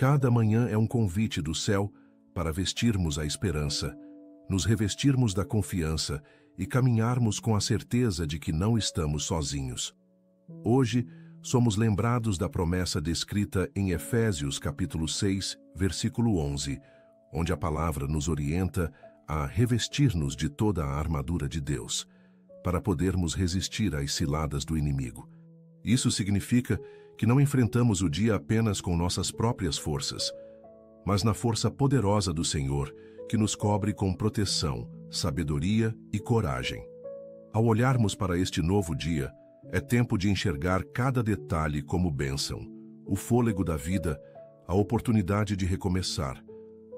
Cada manhã é um convite do céu para vestirmos a esperança, nos revestirmos da confiança e caminharmos com a certeza de que não estamos sozinhos. Hoje, somos lembrados da promessa descrita em Efésios capítulo 6, versículo 11, onde a palavra nos orienta a revestir-nos de toda a armadura de Deus, para podermos resistir às ciladas do inimigo. Isso significa que não enfrentamos o dia apenas com nossas próprias forças, mas na força poderosa do Senhor, que nos cobre com proteção, sabedoria e coragem. Ao olharmos para este novo dia, é tempo de enxergar cada detalhe como bênção, o fôlego da vida, a oportunidade de recomeçar,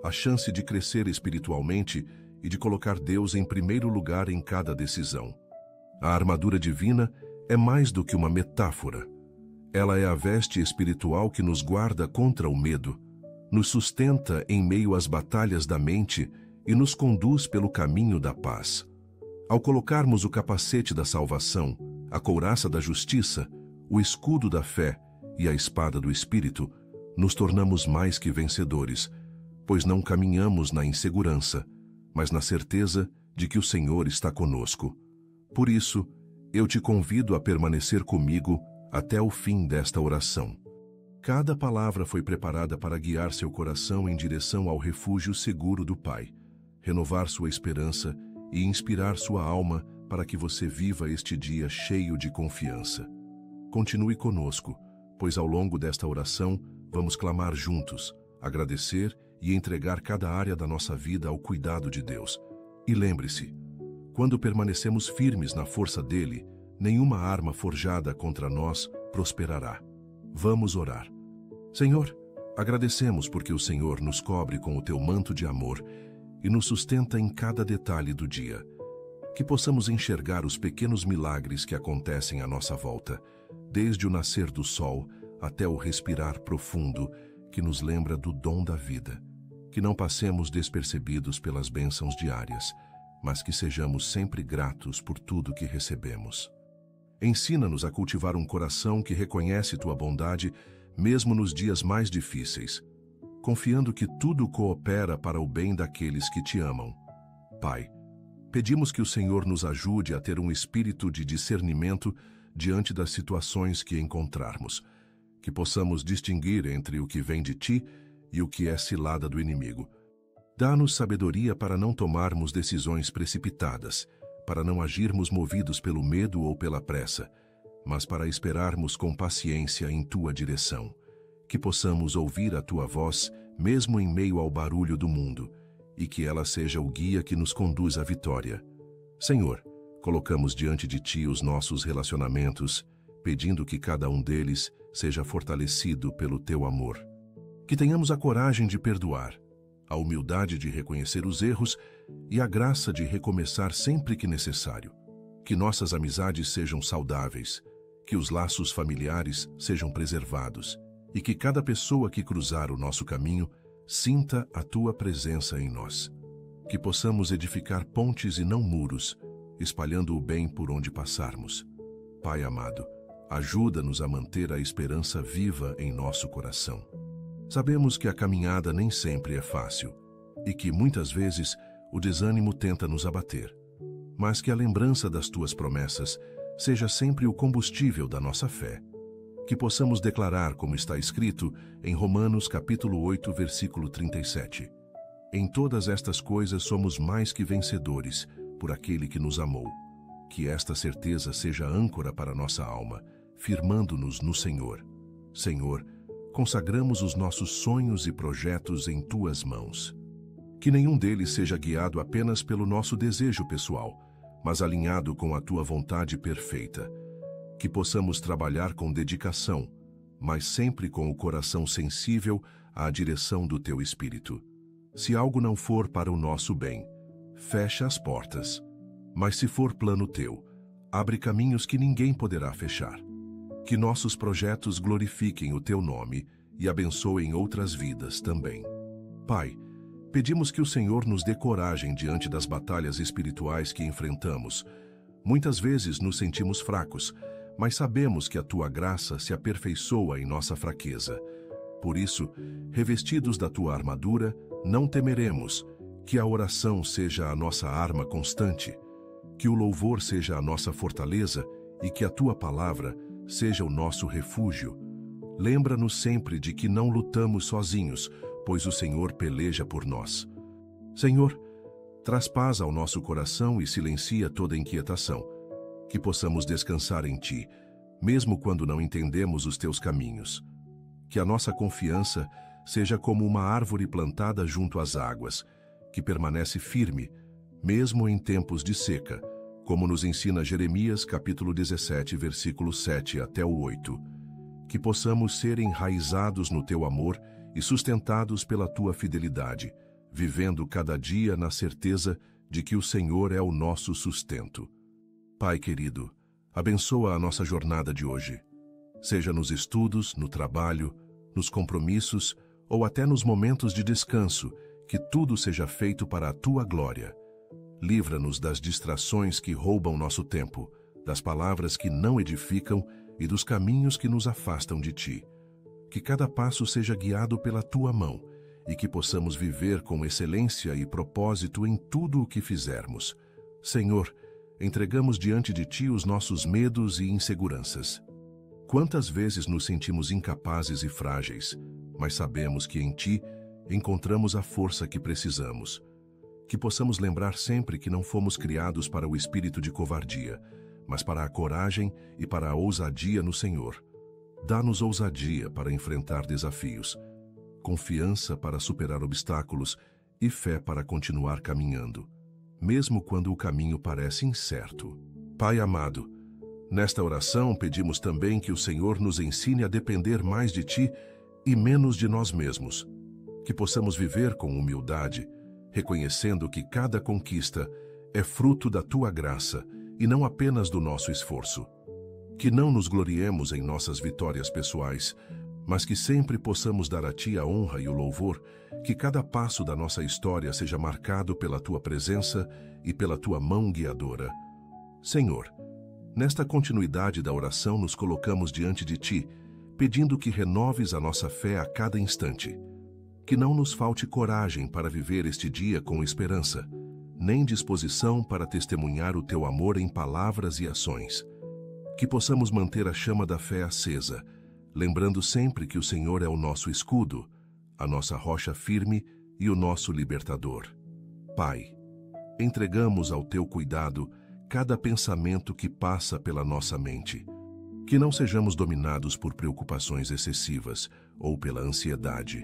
a chance de crescer espiritualmente e de colocar Deus em primeiro lugar em cada decisão. A armadura divina é mais do que uma metáfora. Ela é a veste espiritual que nos guarda contra o medo, nos sustenta em meio às batalhas da mente e nos conduz pelo caminho da paz. Ao colocarmos o capacete da salvação, a couraça da justiça, o escudo da fé e a espada do Espírito, nos tornamos mais que vencedores, pois não caminhamos na insegurança, mas na certeza de que o Senhor está conosco. Por isso, eu te convido a permanecer comigo até o fim desta oração. Cada palavra foi preparada para guiar seu coração em direção ao refúgio seguro do Pai, renovar sua esperança e inspirar sua alma para que você viva este dia cheio de confiança. Continue conosco, pois ao longo desta oração vamos clamar juntos, agradecer e entregar cada área da nossa vida ao cuidado de Deus. E lembre-se, quando permanecemos firmes na força dele, nenhuma arma forjada contra nós prosperará. Vamos orar. Senhor, agradecemos porque o Senhor nos cobre com o teu manto de amor e nos sustenta em cada detalhe do dia. Que possamos enxergar os pequenos milagres que acontecem à nossa volta, desde o nascer do sol até o respirar profundo que nos lembra do dom da vida. Que não passemos despercebidos pelas bênçãos diárias, mas que sejamos sempre gratos por tudo que recebemos. Ensina-nos a cultivar um coração que reconhece tua bondade mesmo nos dias mais difíceis, confiando que tudo coopera para o bem daqueles que te amam. Pai, pedimos que o Senhor nos ajude a ter um espírito de discernimento diante das situações que encontrarmos, que possamos distinguir entre o que vem de ti e o que é cilada do inimigo. Dá-nos sabedoria para não tomarmos decisões precipitadas, para não agirmos movidos pelo medo ou pela pressa, mas para esperarmos com paciência em tua direção. Que possamos ouvir a tua voz, mesmo em meio ao barulho do mundo, e que ela seja o guia que nos conduz à vitória. Senhor, colocamos diante de ti os nossos relacionamentos, pedindo que cada um deles seja fortalecido pelo teu amor. Que tenhamos a coragem de perdoar, a humildade de reconhecer os erros e a graça de recomeçar sempre que necessário. Que nossas amizades sejam saudáveis, que os laços familiares sejam preservados e que cada pessoa que cruzar o nosso caminho sinta a tua presença em nós. Que possamos edificar pontes e não muros, espalhando o bem por onde passarmos. Pai amado, ajuda-nos a manter a esperança viva em nosso coração. Sabemos que a caminhada nem sempre é fácil e que, muitas vezes, o desânimo tenta nos abater, mas que a lembrança das tuas promessas seja sempre o combustível da nossa fé. Que possamos declarar, como está escrito em Romanos capítulo 8, versículo 37. Em todas estas coisas somos mais que vencedores por aquele que nos amou. Que esta certeza seja âncora para nossa alma, firmando-nos no Senhor. Senhor, consagramos os nossos sonhos e projetos em tuas mãos. Que nenhum deles seja guiado apenas pelo nosso desejo pessoal, mas alinhado com a tua vontade perfeita. Que possamos trabalhar com dedicação, mas sempre com o coração sensível à direção do teu Espírito. Se algo não for para o nosso bem, fecha as portas. Mas se for plano teu, abre caminhos que ninguém poderá fechar. Que nossos projetos glorifiquem o teu nome e abençoem outras vidas também. Pai, pedimos que o Senhor nos dê coragem diante das batalhas espirituais que enfrentamos. Muitas vezes nos sentimos fracos, mas sabemos que a tua graça se aperfeiçoa em nossa fraqueza. Por isso, revestidos da tua armadura, não temeremos, que a oração seja a nossa arma constante, que o louvor seja a nossa fortaleza e que a tua palavra seja o nosso refúgio. Lembra-nos sempre de que não lutamos sozinhos, pois o Senhor peleja por nós. Senhor, traz paz ao nosso coração e silencia toda inquietação, que possamos descansar em Ti, mesmo quando não entendemos os Teus caminhos. Que a nossa confiança seja como uma árvore plantada junto às águas, que permanece firme, mesmo em tempos de seca, como nos ensina Jeremias capítulo 17, versículo 7 até o 8. Que possamos ser enraizados no Teu amor e sustentados pela Tua fidelidade, vivendo cada dia na certeza de que o Senhor é o nosso sustento. Pai querido, abençoa a nossa jornada de hoje, seja nos estudos, no trabalho, nos compromissos ou até nos momentos de descanso, que tudo seja feito para a Tua glória. Livra-nos das distrações que roubam nosso tempo, das palavras que não edificam e dos caminhos que nos afastam de Ti. Que cada passo seja guiado pela Tua mão e que possamos viver com excelência e propósito em tudo o que fizermos. Senhor, entregamos diante de Ti os nossos medos e inseguranças. Quantas vezes nos sentimos incapazes e frágeis, mas sabemos que em Ti encontramos a força que precisamos. Que possamos lembrar sempre que não fomos criados para o espírito de covardia, mas para a coragem e para a ousadia no Senhor. Dá-nos ousadia para enfrentar desafios, confiança para superar obstáculos e fé para continuar caminhando, mesmo quando o caminho parece incerto. Pai amado, nesta oração pedimos também que o Senhor nos ensine a depender mais de Ti e menos de nós mesmos. Que possamos viver com humildade, reconhecendo que cada conquista é fruto da Tua graça e não apenas do nosso esforço. Que não nos gloriemos em nossas vitórias pessoais, mas que sempre possamos dar a Ti a honra e o louvor, que cada passo da nossa história seja marcado pela Tua presença e pela Tua mão guiadora. Senhor, nesta continuidade da oração nos colocamos diante de Ti, pedindo que renoves a nossa fé a cada instante. Que não nos falte coragem para viver este dia com esperança, nem disposição para testemunhar o Teu amor em palavras e ações. Que possamos manter a chama da fé acesa, lembrando sempre que o Senhor é o nosso escudo, a nossa rocha firme e o nosso libertador. Pai, entregamos ao Teu cuidado cada pensamento que passa pela nossa mente. Que não sejamos dominados por preocupações excessivas ou pela ansiedade,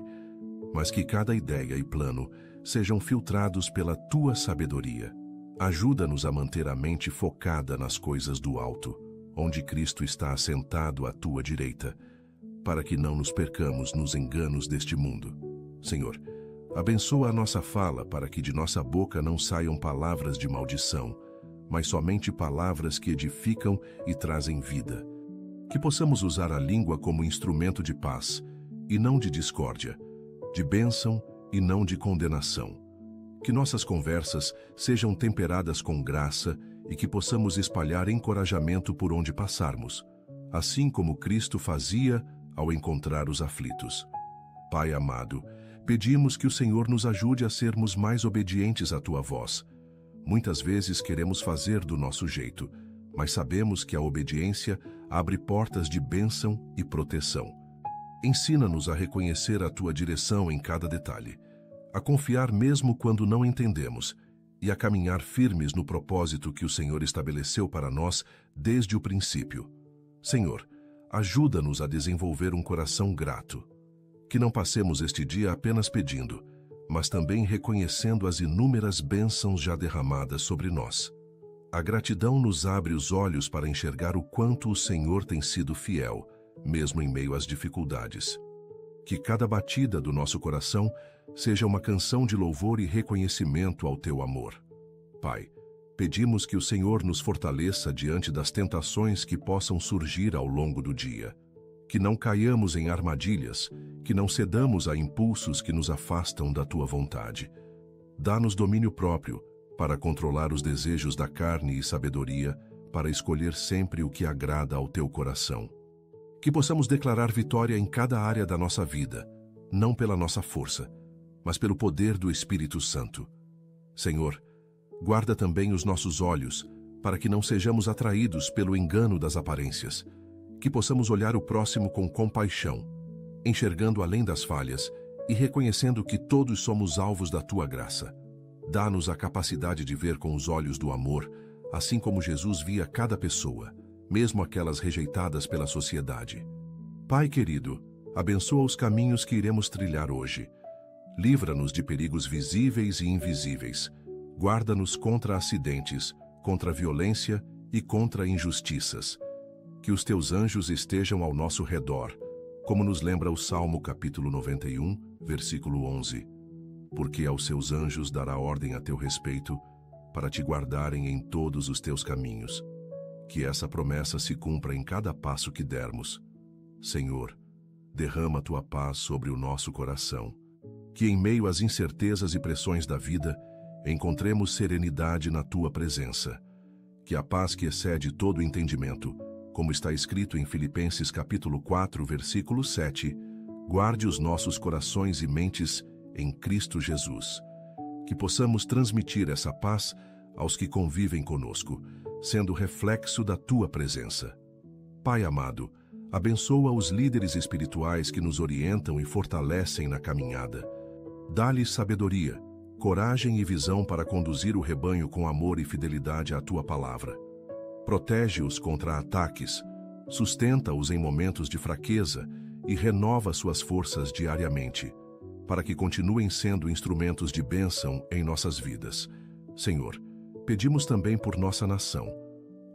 mas que cada ideia e plano sejam filtrados pela Tua sabedoria. Ajuda-nos a manter a mente focada nas coisas do alto, onde Cristo está assentado à Tua direita, para que não nos percamos nos enganos deste mundo. Senhor, abençoa a nossa fala para que de nossa boca não saiam palavras de maldição, mas somente palavras que edificam e trazem vida. Que possamos usar a língua como instrumento de paz, e não de discórdia, de bênção e não de condenação. Que nossas conversas sejam temperadas com graça e que possamos espalhar encorajamento por onde passarmos, assim como Cristo fazia ao encontrar os aflitos. Pai amado, pedimos que o Senhor nos ajude a sermos mais obedientes à Tua voz. Muitas vezes queremos fazer do nosso jeito, mas sabemos que a obediência abre portas de bênção e proteção. Ensina-nos a reconhecer a Tua direção em cada detalhe, a confiar mesmo quando não entendemos e a caminhar firmes no propósito que o Senhor estabeleceu para nós desde o princípio. Senhor, ajuda-nos a desenvolver um coração grato. Que não passemos este dia apenas pedindo, mas também reconhecendo as inúmeras bênçãos já derramadas sobre nós. A gratidão nos abre os olhos para enxergar o quanto o Senhor tem sido fiel, mesmo em meio às dificuldades. Que cada batida do nosso coração seja uma canção de louvor e reconhecimento ao Teu amor. Pai, pedimos que o Senhor nos fortaleça diante das tentações que possam surgir ao longo do dia. Que não caiamos em armadilhas, que não cedamos a impulsos que nos afastam da Tua vontade. Dá-nos domínio próprio para controlar os desejos da carne e sabedoria para escolher sempre o que agrada ao Teu coração. Que possamos declarar vitória em cada área da nossa vida, não pela nossa força, mas pelo poder do Espírito Santo. Senhor, guarda também os nossos olhos, para que não sejamos atraídos pelo engano das aparências. Que possamos olhar o próximo com compaixão, enxergando além das falhas e reconhecendo que todos somos alvos da Tua graça. Dá-nos a capacidade de ver com os olhos do amor, assim como Jesus via cada pessoa, mesmo aquelas rejeitadas pela sociedade. Pai querido, abençoa os caminhos que iremos trilhar hoje. Livra-nos de perigos visíveis e invisíveis. Guarda-nos contra acidentes, contra violência e contra injustiças. Que os teus anjos estejam ao nosso redor, como nos lembra o Salmo capítulo 91, versículo 11. Porque aos seus anjos dará ordem a teu respeito, para te guardarem em todos os teus caminhos. Que essa promessa se cumpra em cada passo que dermos. Senhor, derrama tua paz sobre o nosso coração. Que em meio às incertezas e pressões da vida, encontremos serenidade na tua presença. Que a paz que excede todo entendimento, como está escrito em Filipenses capítulo 4, versículo 7, guarde os nossos corações e mentes em Cristo Jesus. Que possamos transmitir essa paz aos que convivem conosco, sendo reflexo da tua presença. Pai amado, abençoa os líderes espirituais que nos orientam e fortalecem na caminhada. Dá-lhes sabedoria, coragem e visão para conduzir o rebanho com amor e fidelidade à tua palavra. Protege-os contra ataques, sustenta-os em momentos de fraqueza e renova suas forças diariamente, para que continuem sendo instrumentos de bênção em nossas vidas. Senhor, pedimos também por nossa nação.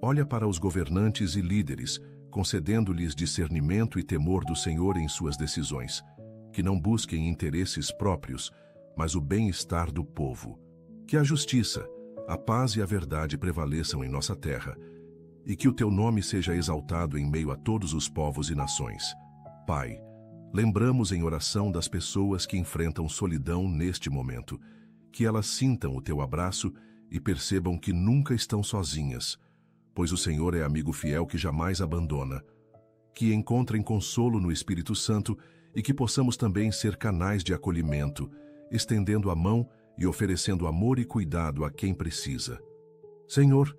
Olha para os governantes e líderes, concedendo-lhes discernimento e temor do Senhor em suas decisões, que não busquem interesses próprios, mas o bem-estar do povo. Que a justiça, a paz e a verdade prevaleçam em nossa terra, e que o teu nome seja exaltado em meio a todos os povos e nações. Pai, lembramos em oração das pessoas que enfrentam solidão neste momento, que elas sintam o teu abraço e percebam que nunca estão sozinhas, pois o Senhor é amigo fiel que jamais abandona. Que encontrem consolo no Espírito Santo e que possamos também ser canais de acolhimento, estendendo a mão e oferecendo amor e cuidado a quem precisa. Senhor,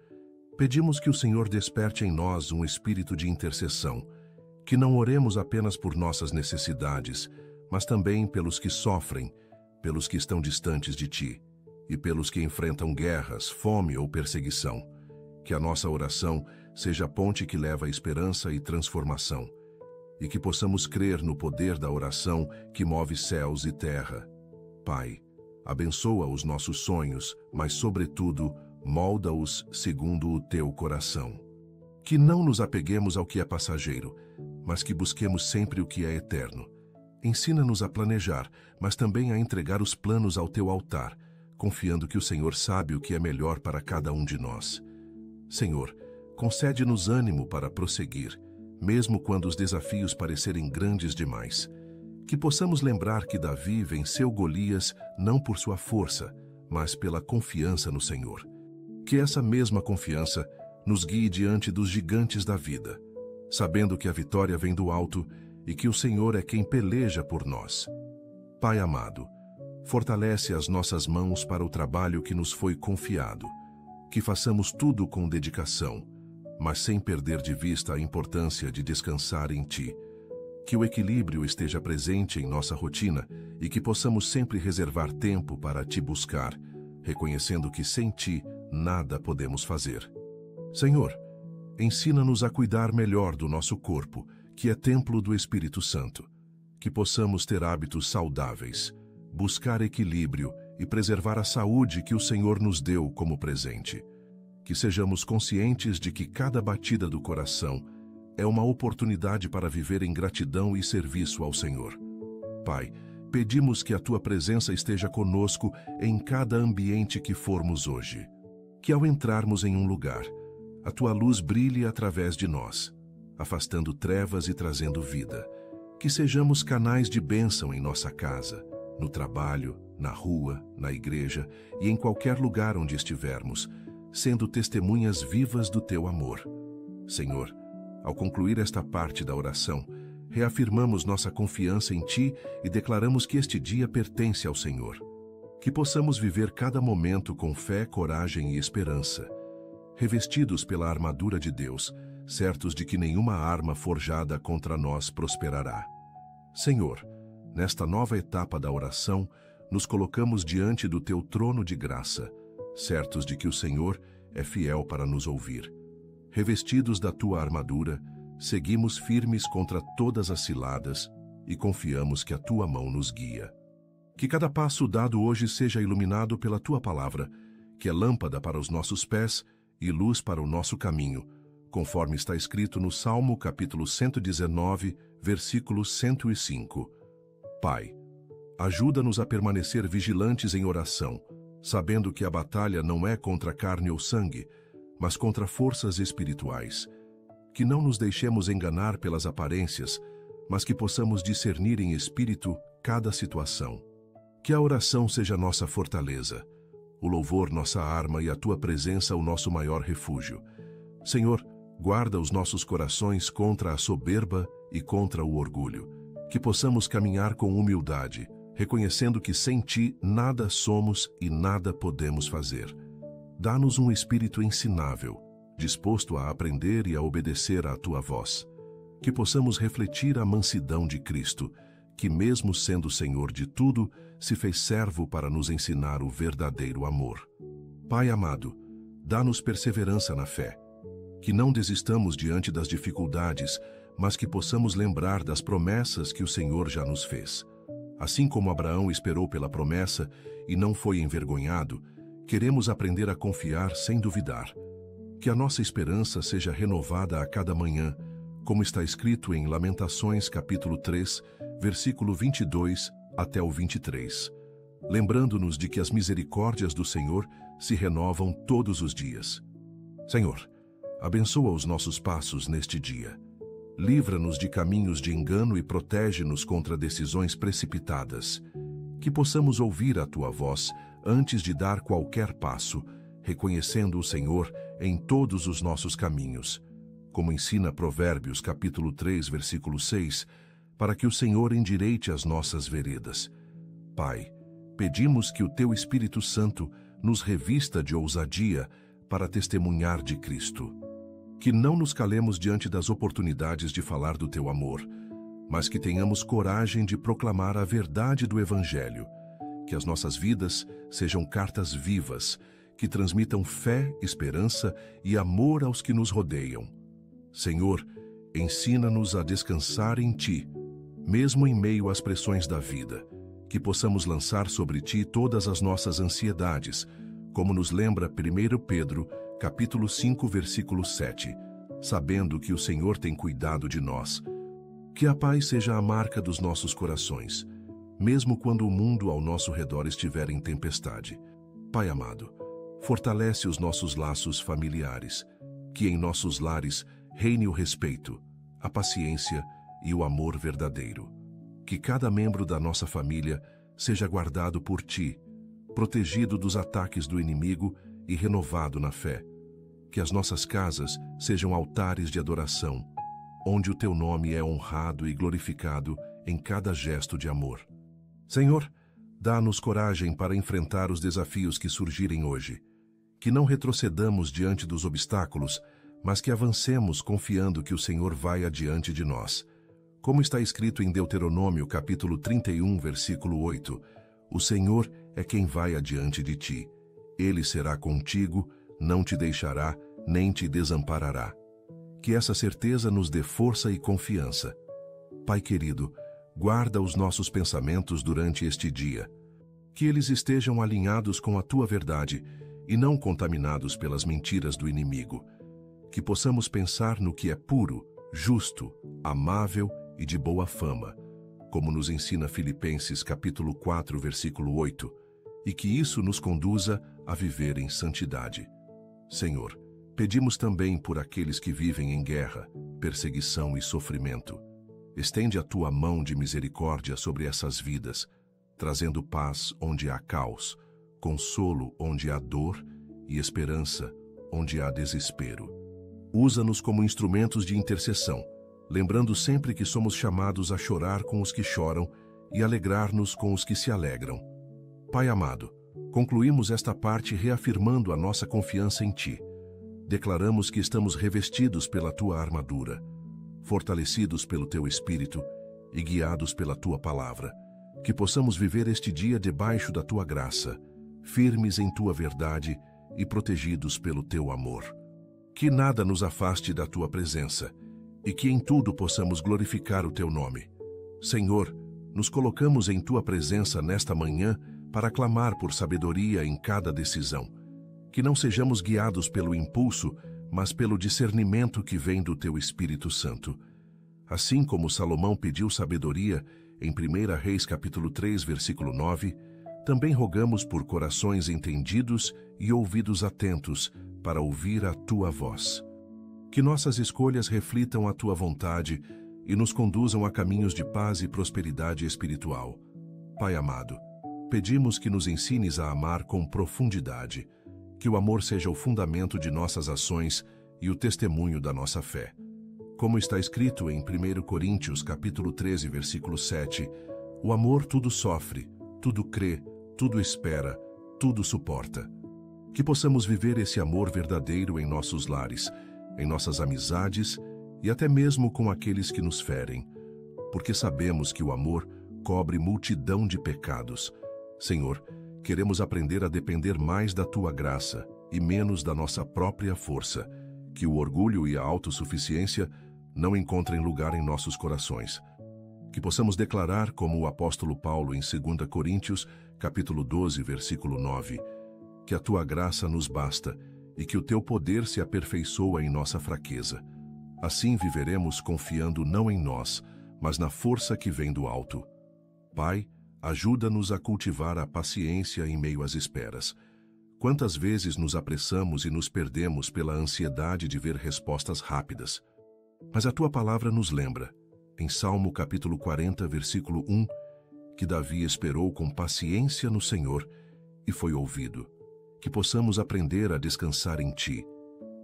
pedimos que o Senhor desperte em nós um espírito de intercessão, que não oremos apenas por nossas necessidades, mas também pelos que sofrem, pelos que estão distantes de Ti, e pelos que enfrentam guerras, fome ou perseguição. Que a nossa oração seja a ponte que leva esperança e transformação, e que possamos crer no poder da oração que move céus e terra. Pai, abençoa os nossos sonhos, mas, sobretudo, molda-os segundo o teu coração. Que não nos apeguemos ao que é passageiro, mas que busquemos sempre o que é eterno. Ensina-nos a planejar, mas também a entregar os planos ao teu altar, confiando que o Senhor sabe o que é melhor para cada um de nós. Senhor, concede-nos ânimo para prosseguir, mesmo quando os desafios parecerem grandes demais. Que possamos lembrar que Davi venceu Golias não por sua força, mas pela confiança no Senhor. Que essa mesma confiança nos guie diante dos gigantes da vida, sabendo que a vitória vem do alto e que o Senhor é quem peleja por nós. Pai amado, fortalece as nossas mãos para o trabalho que nos foi confiado, que façamos tudo com dedicação, mas sem perder de vista a importância de descansar em Ti. Que o equilíbrio esteja presente em nossa rotina e que possamos sempre reservar tempo para Te buscar, reconhecendo que sem Ti nada podemos fazer. Senhor, ensina-nos a cuidar melhor do nosso corpo, que é templo do Espírito Santo. Que possamos ter hábitos saudáveis, buscar equilíbrio e preservar a saúde que o Senhor nos deu como presente. Que sejamos conscientes de que cada batida do coração é uma oportunidade para viver em gratidão e serviço ao Senhor. Pai, pedimos que a Tua presença esteja conosco em cada ambiente que formos hoje. Que ao entrarmos em um lugar, a Tua luz brilhe através de nós, afastando trevas e trazendo vida. Que sejamos canais de bênção em nossa casa, no trabalho, na rua, na igreja e em qualquer lugar onde estivermos, sendo testemunhas vivas do Teu amor. Senhor, Ao concluir esta parte da oração, reafirmamos nossa confiança em Ti e declaramos que este dia pertence ao Senhor. Que possamos viver cada momento com fé, coragem e esperança, revestidos pela armadura de Deus, certos de que nenhuma arma forjada contra nós prosperará. Senhor, nesta nova etapa da oração, nos colocamos diante do Teu trono de graça, certos de que o Senhor é fiel para nos ouvir. Revestidos da Tua armadura, seguimos firmes contra todas as ciladas e confiamos que a Tua mão nos guia. Que cada passo dado hoje seja iluminado pela Tua palavra, que é lâmpada para os nossos pés e luz para o nosso caminho, conforme está escrito no Salmo capítulo 119, versículo 105. Pai, ajuda-nos a permanecer vigilantes em oração, sabendo que a batalha não é contra carne ou sangue, mas contra forças espirituais. Que não nos deixemos enganar pelas aparências, mas que possamos discernir em espírito cada situação. Que a oração seja nossa fortaleza, o louvor nossa arma e a Tua presença o nosso maior refúgio. Senhor, guarda os nossos corações contra a soberba e contra o orgulho. Que possamos caminhar com humildade, reconhecendo que sem Ti nada somos e nada podemos fazer. Dá-nos um espírito ensinável, disposto a aprender e a obedecer à Tua voz. Que possamos refletir a mansidão de Cristo, que mesmo sendo Senhor de tudo, se fez servo para nos ensinar o verdadeiro amor. Pai amado, dá-nos perseverança na fé. Que não desistamos diante das dificuldades, mas que possamos lembrar das promessas que o Senhor já nos fez. Assim como Abraão esperou pela promessa e não foi envergonhado, queremos aprender a confiar sem duvidar. Que a nossa esperança seja renovada a cada manhã, como está escrito em Lamentações capítulo 3, versículo 22 até o 23, lembrando-nos de que as misericórdias do Senhor se renovam todos os dias. Senhor, abençoa os nossos passos neste dia. Livra-nos de caminhos de engano e protege-nos contra decisões precipitadas. Que possamos ouvir a Tua voz antes de dar qualquer passo, reconhecendo o Senhor em todos os nossos caminhos. Como ensina Provérbios capítulo 3, versículo 6, para que o Senhor endireite as nossas veredas. Pai, pedimos que o Teu Espírito Santo nos revista de ousadia para testemunhar de Cristo. Que não nos calemos diante das oportunidades de falar do Teu amor, mas que tenhamos coragem de proclamar a verdade do Evangelho. Que as nossas vidas sejam cartas vivas, que transmitam fé, esperança e amor aos que nos rodeiam. Senhor, ensina-nos a descansar em Ti, mesmo em meio às pressões da vida, que possamos lançar sobre Ti todas as nossas ansiedades, como nos lembra 1 Pedro, capítulo 5, versículo 7, sabendo que o Senhor tem cuidado de nós. Que a paz seja a marca dos nossos corações, mesmo quando o mundo ao nosso redor estiver em tempestade. Pai amado, fortalece os nossos laços familiares, que em nossos lares reine o respeito, a paciência e o amor verdadeiro. Que cada membro da nossa família seja guardado por Ti, protegido dos ataques do inimigo e renovado na fé. Que as nossas casas sejam altares de adoração, onde o Teu nome é honrado e glorificado em cada gesto de amor. Senhor, dá-nos coragem para enfrentar os desafios que surgirem hoje. Que não retrocedamos diante dos obstáculos, mas que avancemos confiando que o Senhor vai adiante de nós. Como está escrito em Deuteronômio capítulo 31, versículo 8, o Senhor é quem vai adiante de ti. Ele será contigo, não te deixará, nem te desamparará. Que essa certeza nos dê força e confiança. Pai querido, guarda os nossos pensamentos durante este dia. Que eles estejam alinhados com a Tua verdade e não contaminados pelas mentiras do inimigo. Que possamos pensar no que é puro, justo, amável e de boa fama, como nos ensina Filipenses capítulo 4, versículo 8, e que isso nos conduza a viver em santidade. Senhor, pedimos também por aqueles que vivem em guerra, perseguição e sofrimento. Estende a Tua mão de misericórdia sobre essas vidas, trazendo paz onde há caos, consolo onde há dor e esperança onde há desespero. Usa-nos como instrumentos de intercessão, lembrando sempre que somos chamados a chorar com os que choram e alegrar-nos com os que se alegram. Pai amado, concluímos esta parte reafirmando a nossa confiança em Ti. Declaramos que estamos revestidos pela Tua armadura, fortalecidos pelo Teu Espírito e guiados pela Tua palavra, que possamos viver este dia debaixo da Tua graça, firmes em Tua verdade e protegidos pelo Teu amor. Que nada nos afaste da Tua presença e que em tudo possamos glorificar o Teu nome. Senhor, nos colocamos em Tua presença nesta manhã para clamar por sabedoria em cada decisão. Que não sejamos guiados pelo impulso, mas pelo discernimento que vem do Teu Espírito Santo. Assim como Salomão pediu sabedoria em 1 Reis capítulo 3, versículo 9, também rogamos por corações entendidos e ouvidos atentos para ouvir a Tua voz. Que nossas escolhas reflitam a Tua vontade e nos conduzam a caminhos de paz e prosperidade espiritual. Pai amado, pedimos que nos ensines a amar com profundidade, que o amor seja o fundamento de nossas ações e o testemunho da nossa fé. Como está escrito em 1 Coríntios capítulo 13, versículo 7, o amor tudo sofre, tudo crê, tudo espera, tudo suporta. Que possamos viver esse amor verdadeiro em nossos lares, em nossas amizades e até mesmo com aqueles que nos ferem, porque sabemos que o amor cobre multidão de pecados. Senhor, queremos aprender a depender mais da Tua graça e menos da nossa própria força, que o orgulho e a autossuficiência não encontrem lugar em nossos corações. Que possamos declarar, como o apóstolo Paulo em 2 Coríntios, capítulo 12, versículo 9, que a Tua graça nos basta e que o Teu poder se aperfeiçoa em nossa fraqueza. Assim viveremos confiando não em nós, mas na força que vem do alto. Pai, ajuda-nos a cultivar a paciência em meio às esperas. Quantas vezes nos apressamos e nos perdemos pela ansiedade de ver respostas rápidas. Mas a Tua palavra nos lembra, em Salmo capítulo 40, versículo 1, que Davi esperou com paciência no Senhor e foi ouvido. Que possamos aprender a descansar em Ti,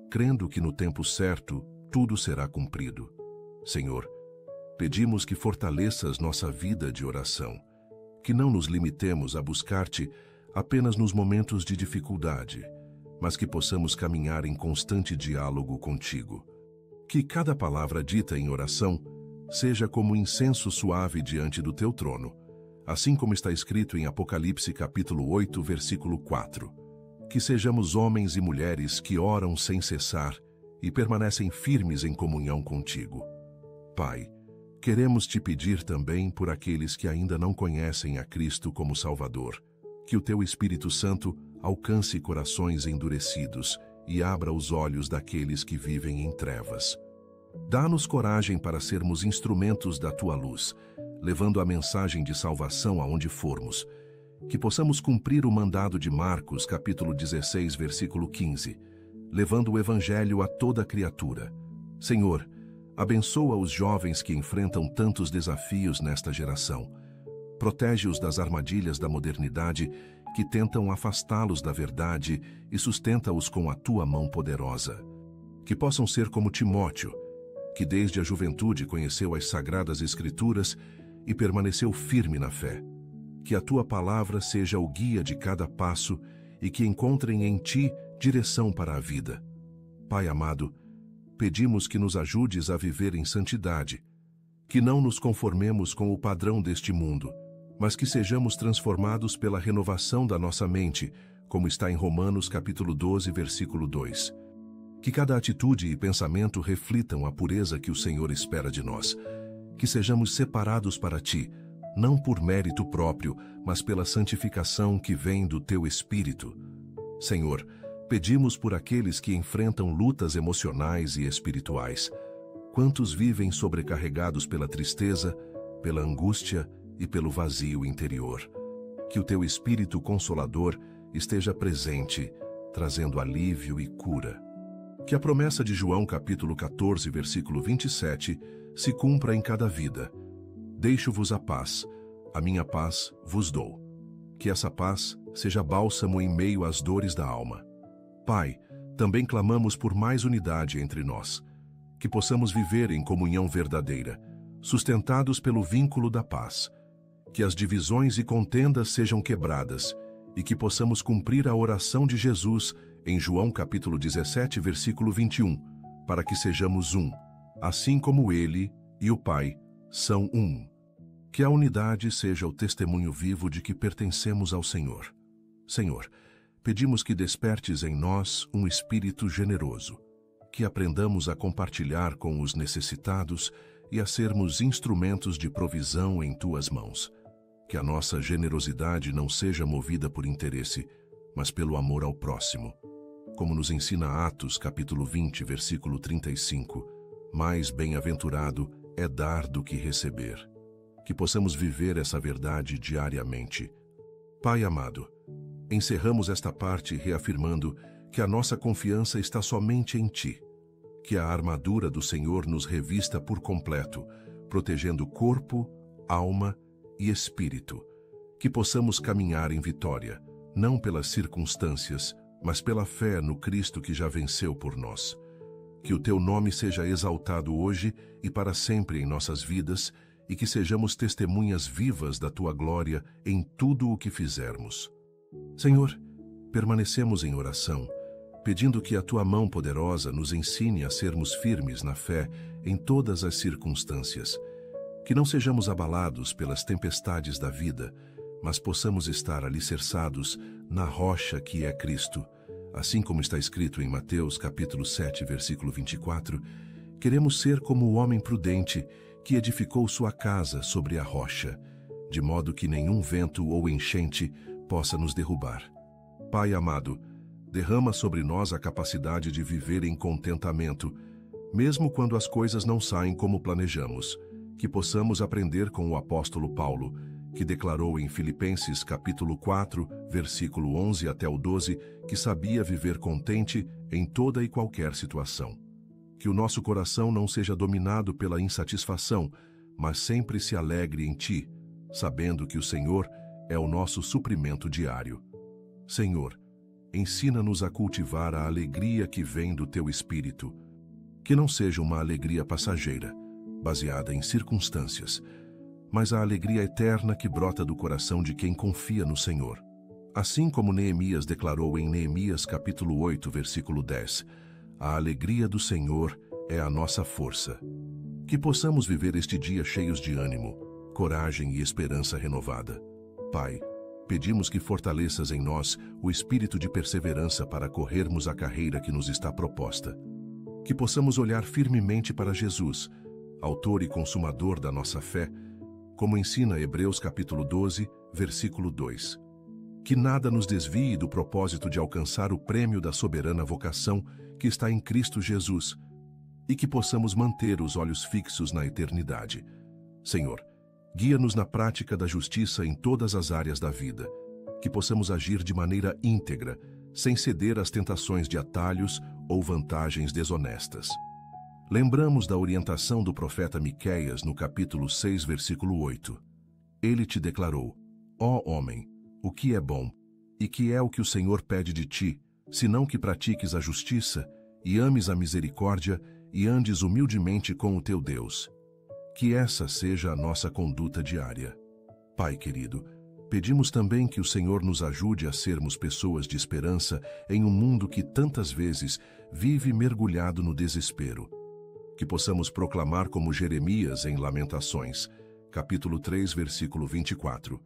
crendo que no tempo certo tudo será cumprido. Senhor, pedimos que fortaleças nossa vida de oração, que não nos limitemos a buscar-Te apenas nos momentos de dificuldade, mas que possamos caminhar em constante diálogo contigo. Que cada palavra dita em oração seja como incenso suave diante do Teu trono, assim como está escrito em Apocalipse capítulo 8, versículo 4. Que sejamos homens e mulheres que oram sem cessar e permanecem firmes em comunhão contigo. Pai, queremos Te pedir também por aqueles que ainda não conhecem a Cristo como Salvador, que o Teu Espírito Santo alcance corações endurecidos e abra os olhos daqueles que vivem em trevas. Dá-nos coragem para sermos instrumentos da Tua luz, levando a mensagem de salvação aonde formos. Que possamos cumprir o mandado de Marcos, capítulo 16, versículo 15, levando o Evangelho a toda criatura. Senhor, abençoa os jovens que enfrentam tantos desafios nesta geração. Protege-os das armadilhas da modernidade que tentam afastá-los da verdade e sustenta-os com a Tua mão poderosa. Que possam ser como Timóteo, que desde a juventude conheceu as Sagradas Escrituras e permaneceu firme na fé. Que a Tua palavra seja o guia de cada passo e que encontrem em Ti direção para a vida. Pai amado, pedimos que nos ajudes a viver em santidade, que não nos conformemos com o padrão deste mundo, mas que sejamos transformados pela renovação da nossa mente, como está em Romanos capítulo 12, versículo 2. Que cada atitude e pensamento reflitam a pureza que o Senhor espera de nós. Que sejamos separados para Ti, não por mérito próprio, mas pela santificação que vem do Teu Espírito. Senhor, pedimos por aqueles que enfrentam lutas emocionais e espirituais. Quantos vivem sobrecarregados pela tristeza, pela angústia e pelo vazio interior. Que o Teu Espírito Consolador esteja presente, trazendo alívio e cura. Que a promessa de João capítulo 14, versículo 27, se cumpra em cada vida. Deixo-vos a paz, a minha paz vos dou. Que essa paz seja bálsamo em meio às dores da alma. Pai, Também clamamos por mais unidade entre nós, que possamos viver em comunhão verdadeira, sustentados pelo vínculo da paz, que as divisões e contendas sejam quebradas e que possamos cumprir a oração de Jesus em João capítulo 17, versículo 21, para que sejamos um, assim como Ele e o Pai são um. Que a unidade seja o testemunho vivo de que pertencemos ao Senhor. Senhor, pedimos que despertes em nós um espírito generoso, que aprendamos a compartilhar com os necessitados e a sermos instrumentos de provisão em Tuas mãos. Que a nossa generosidade não seja movida por interesse, mas pelo amor ao próximo. Como nos ensina Atos, capítulo 20, versículo 35, mais bem-aventurado é dar do que receber. Que possamos viver essa verdade diariamente. Pai amado, encerramos esta parte reafirmando que a nossa confiança está somente em Ti. Que a armadura do Senhor nos revista por completo, protegendo corpo, alma e espírito. Que possamos caminhar em vitória, não pelas circunstâncias, mas pela fé no Cristo que já venceu por nós. Que o Teu nome seja exaltado hoje e para sempre em nossas vidas e que sejamos testemunhas vivas da Tua glória em tudo o que fizermos. Senhor, permanecemos em oração, pedindo que a Tua mão poderosa nos ensine a sermos firmes na fé em todas as circunstâncias. Que não sejamos abalados pelas tempestades da vida, mas possamos estar alicerçados na rocha que é Cristo. Assim como está escrito em Mateus capítulo 7, versículo 24, queremos ser como o homem prudente que edificou sua casa sobre a rocha, de modo que nenhum vento ou enchente possa nos derrubar. Pai amado, derrama sobre nós a capacidade de viver em contentamento, mesmo quando as coisas não saem como planejamos, que possamos aprender com o apóstolo Paulo, que declarou em Filipenses capítulo 4, versículo 11 até o 12, que sabia viver contente em toda e qualquer situação. Que o nosso coração não seja dominado pela insatisfação, mas sempre se alegre em Ti, sabendo que o Senhor é o nosso suprimento diário. Senhor, ensina-nos a cultivar a alegria que vem do Teu Espírito, que não seja uma alegria passageira, baseada em circunstâncias, mas a alegria eterna que brota do coração de quem confia no Senhor. Assim como Neemias declarou em Neemias capítulo 8, versículo 10, a alegria do Senhor é a nossa força. Que possamos viver este dia cheios de ânimo, coragem e esperança renovada. Pai, pedimos que fortaleças em nós o espírito de perseverança para corrermos a carreira que nos está proposta. Que possamos olhar firmemente para Jesus, autor e consumador da nossa fé, como ensina Hebreus capítulo 12, versículo 2. Que nada nos desvie do propósito de alcançar o prêmio da soberana vocação que está em Cristo Jesus, e que possamos manter os olhos fixos na eternidade. Senhor, guia-nos na prática da justiça em todas as áreas da vida, que possamos agir de maneira íntegra, sem ceder às tentações de atalhos ou vantagens desonestas. Lembramos da orientação do profeta Miqueias no capítulo 6, versículo 8. Ele te declarou: ó homem, o que é bom, e que é o que o Senhor pede de ti, senão que pratiques a justiça, e ames a misericórdia, e andes humildemente com o teu Deus. Que essa seja a nossa conduta diária. Pai querido, pedimos também que o Senhor nos ajude a sermos pessoas de esperança em um mundo que tantas vezes vive mergulhado no desespero. Que possamos proclamar como Jeremias em Lamentações, capítulo 3, versículo 24.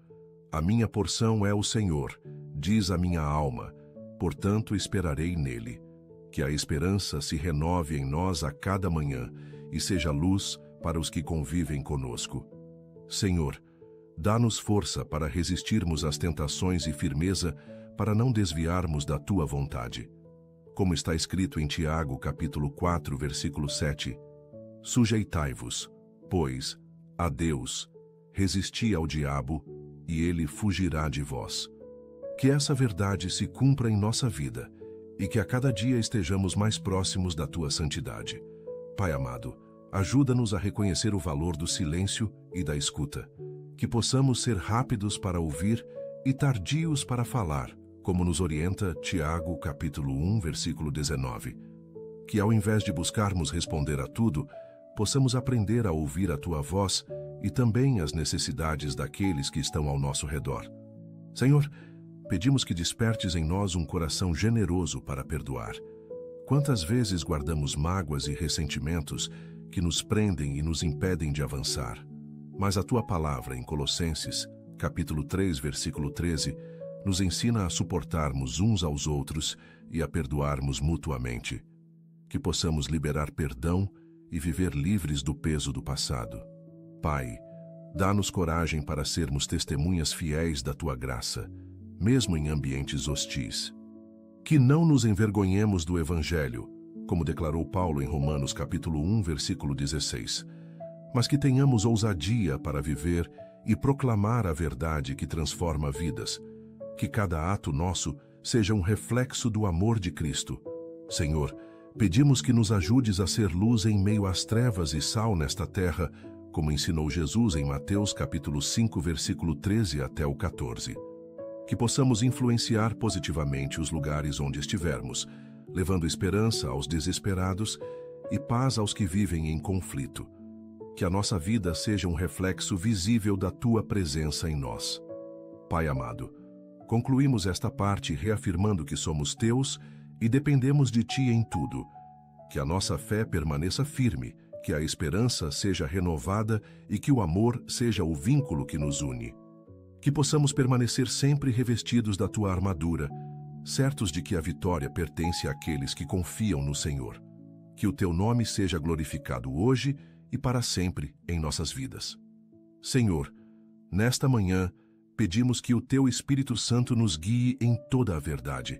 A minha porção é o Senhor, diz a minha alma, portanto esperarei nele. Que a esperança se renove em nós a cada manhã e seja luz para os que convivem conosco. Senhor, dá-nos força para resistirmos às tentações e firmeza para não desviarmos da Tua vontade. Como está escrito em Tiago, capítulo 4, versículo 7, sujeitai-vos, pois, a Deus, resisti ao diabo, e ele fugirá de vós. Que essa verdade se cumpra em nossa vida, e que a cada dia estejamos mais próximos da Tua santidade. Pai amado, ajuda-nos a reconhecer o valor do silêncio e da escuta, que possamos ser rápidos para ouvir e tardios para falar, como nos orienta Tiago, capítulo 1, versículo 19. Que ao invés de buscarmos responder a tudo, possamos aprender a ouvir a Tua voz e também as necessidades daqueles que estão ao nosso redor. Senhor, pedimos que despertes em nós um coração generoso para perdoar. Quantas vezes guardamos mágoas e ressentimentos que nos prendem e nos impedem de avançar? Mas a Tua palavra em Colossenses, capítulo 3, versículo 13, nos ensina a suportarmos uns aos outros e a perdoarmos mutuamente. Que possamos liberar perdão e viver livres do peso do passado. Pai, dá-nos coragem para sermos testemunhas fiéis da Tua graça, mesmo em ambientes hostis. Que não nos envergonhemos do Evangelho, como declarou Paulo em Romanos capítulo 1, versículo 16, mas que tenhamos ousadia para viver e proclamar a verdade que transforma vidas. Que cada ato nosso seja um reflexo do amor de Cristo. Senhor, pedimos que nos ajudes a ser luz em meio às trevas e sal nesta terra, como ensinou Jesus em Mateus capítulo 5, versículo 13 até o 14. Que possamos influenciar positivamente os lugares onde estivermos, levando esperança aos desesperados e paz aos que vivem em conflito. Que a nossa vida seja um reflexo visível da Tua presença em nós. Pai amado, concluímos esta parte reafirmando que somos Teus e dependemos de Ti em tudo. Que a nossa fé permaneça firme, que a esperança seja renovada e que o amor seja o vínculo que nos une. Que possamos permanecer sempre revestidos da Tua armadura, certos de que a vitória pertence àqueles que confiam no Senhor. Que o Teu nome seja glorificado hoje e para sempre em nossas vidas. Senhor, nesta manhã, pedimos que o Teu Espírito Santo nos guie em toda a verdade.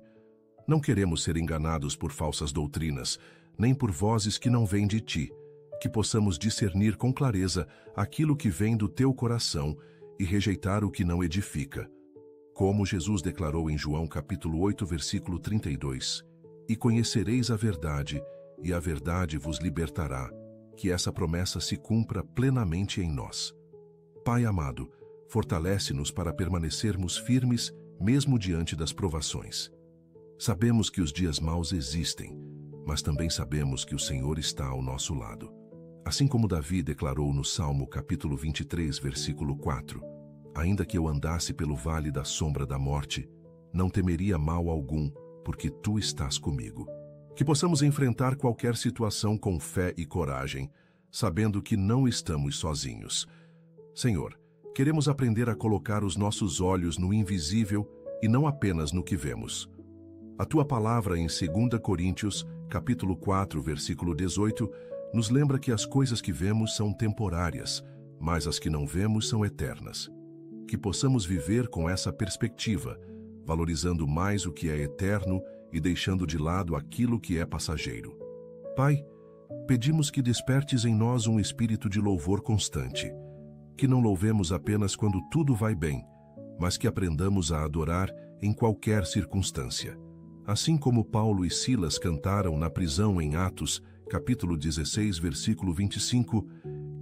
Não queremos ser enganados por falsas doutrinas, nem por vozes que não vêm de Ti. Que possamos discernir com clareza aquilo que vem do Teu coração e rejeitar o que não edifica. Como Jesus declarou em João capítulo 8, versículo 32, e conhecereis a verdade, e a verdade vos libertará. Que essa promessa se cumpra plenamente em nós. Pai amado, fortalece-nos para permanecermos firmes mesmo diante das provações. Sabemos que os dias maus existem, mas também sabemos que o Senhor está ao nosso lado. Assim como Davi declarou no Salmo capítulo 23, versículo 4, ainda que eu andasse pelo vale da sombra da morte, não temeria mal algum, porque Tu estás comigo. Que possamos enfrentar qualquer situação com fé e coragem, sabendo que não estamos sozinhos. Senhor, queremos aprender a colocar os nossos olhos no invisível e não apenas no que vemos. A Tua palavra em 2 Coríntios, capítulo 4, versículo 18, nos lembra que as coisas que vemos são temporárias, mas as que não vemos são eternas. Que possamos viver com essa perspectiva, valorizando mais o que é eterno e deixando de lado aquilo que é passageiro. Pai, pedimos que despertes em nós um espírito de louvor constante, que não louvemos apenas quando tudo vai bem, mas que aprendamos a adorar em qualquer circunstância. Assim como Paulo e Silas cantaram na prisão em Atos, capítulo 16, versículo 25,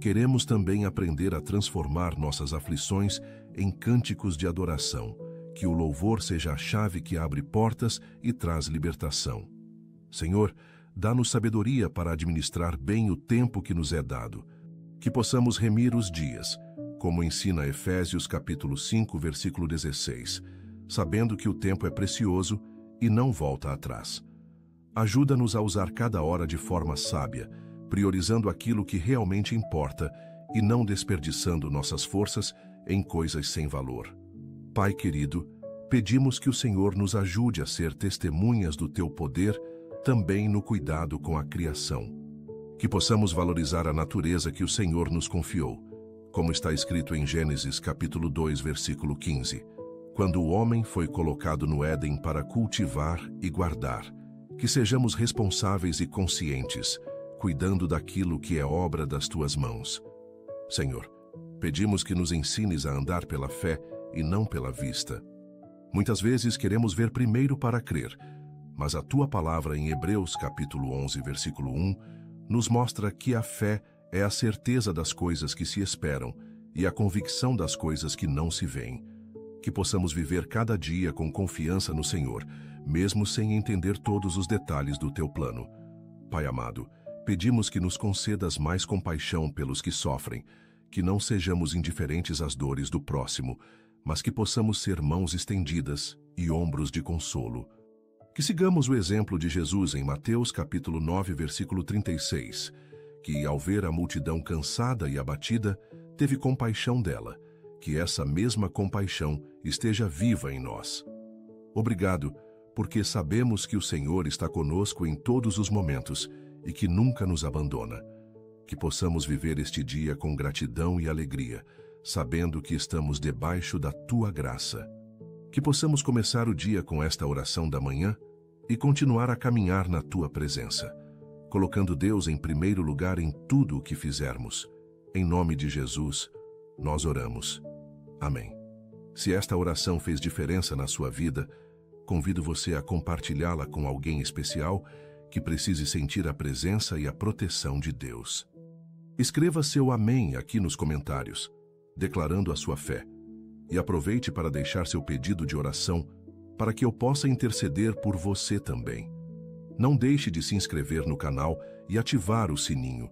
queremos também aprender a transformar nossas aflições em cânticos de adoração. Que o louvor seja a chave que abre portas e traz libertação. Senhor, dá-nos sabedoria para administrar bem o tempo que nos é dado. Que possamos remir os dias, como ensina Efésios capítulo 5, versículo 16, sabendo que o tempo é precioso e não volta atrás. Ajuda-nos a usar cada hora de forma sábia, priorizando aquilo que realmente importa e não desperdiçando nossas forças em coisas sem valor. Pai querido, pedimos que o Senhor nos ajude a ser testemunhas do Teu poder, também no cuidado com a criação. Que possamos valorizar a natureza que o Senhor nos confiou, como está escrito em Gênesis capítulo 2, versículo 15, quando o homem foi colocado no Éden para cultivar e guardar. Que sejamos responsáveis e conscientes, cuidando daquilo que é obra das Tuas mãos. Senhor, pedimos que nos ensines a andar pela fé e não pela vista. Muitas vezes queremos ver primeiro para crer, mas a Tua palavra em Hebreus capítulo 11, versículo 1, nos mostra que a fé é a certeza das coisas que se esperam e a convicção das coisas que não se veem. Que possamos viver cada dia com confiança no Senhor, mesmo sem entender todos os detalhes do teu plano. Pai amado, pedimos que nos concedas mais compaixão pelos que sofrem, que não sejamos indiferentes às dores do próximo, mas que possamos ser mãos estendidas e ombros de consolo. Que sigamos o exemplo de Jesus em Mateus capítulo 9, versículo 36, que, ao ver a multidão cansada e abatida, teve compaixão dela. Que essa mesma compaixão esteja viva em nós. Obrigado, porque sabemos que o Senhor está conosco em todos os momentos e que nunca nos abandona. Que possamos viver este dia com gratidão e alegria, sabendo que estamos debaixo da Tua graça. Que possamos começar o dia com esta oração da manhã e continuar a caminhar na Tua presença, colocando Deus em primeiro lugar em tudo o que fizermos. Em nome de Jesus, nós oramos. Amém. Se esta oração fez diferença na sua vida, convido você a compartilhá-la com alguém especial que precise sentir a presença e a proteção de Deus. Escreva seu amém aqui nos comentários, declarando a sua fé, e aproveite para deixar seu pedido de oração para que eu possa interceder por você também. Não deixe de se inscrever no canal e ativar o sininho.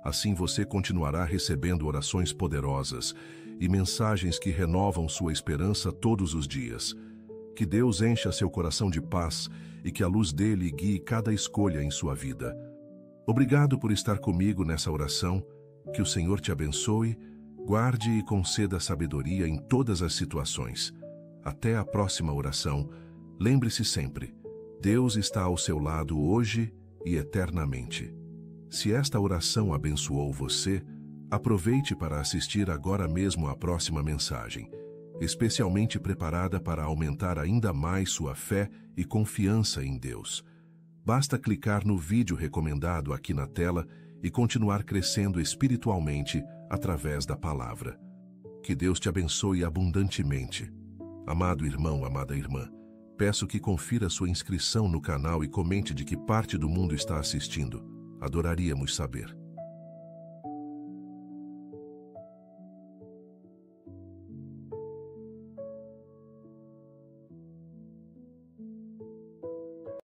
Assim você continuará recebendo orações poderosas e mensagens que renovam sua esperança todos os dias. Que Deus encha seu coração de paz e que a luz dele guie cada escolha em sua vida. Obrigado por estar comigo nessa oração. Que o Senhor te abençoe, guarde e conceda sabedoria em todas as situações. Até a próxima oração. Lembre-se sempre, Deus está ao seu lado hoje e eternamente. Se esta oração abençoou você, aproveite para assistir agora mesmo à próxima mensagem, especialmente preparada para aumentar ainda mais sua fé e confiança em Deus. Basta clicar no vídeo recomendado aqui na tela e continuar crescendo espiritualmente através da palavra. Que Deus te abençoe abundantemente. Amado irmão, amada irmã, peço que confira sua inscrição no canal e comente de que parte do mundo está assistindo. Adoraríamos saber.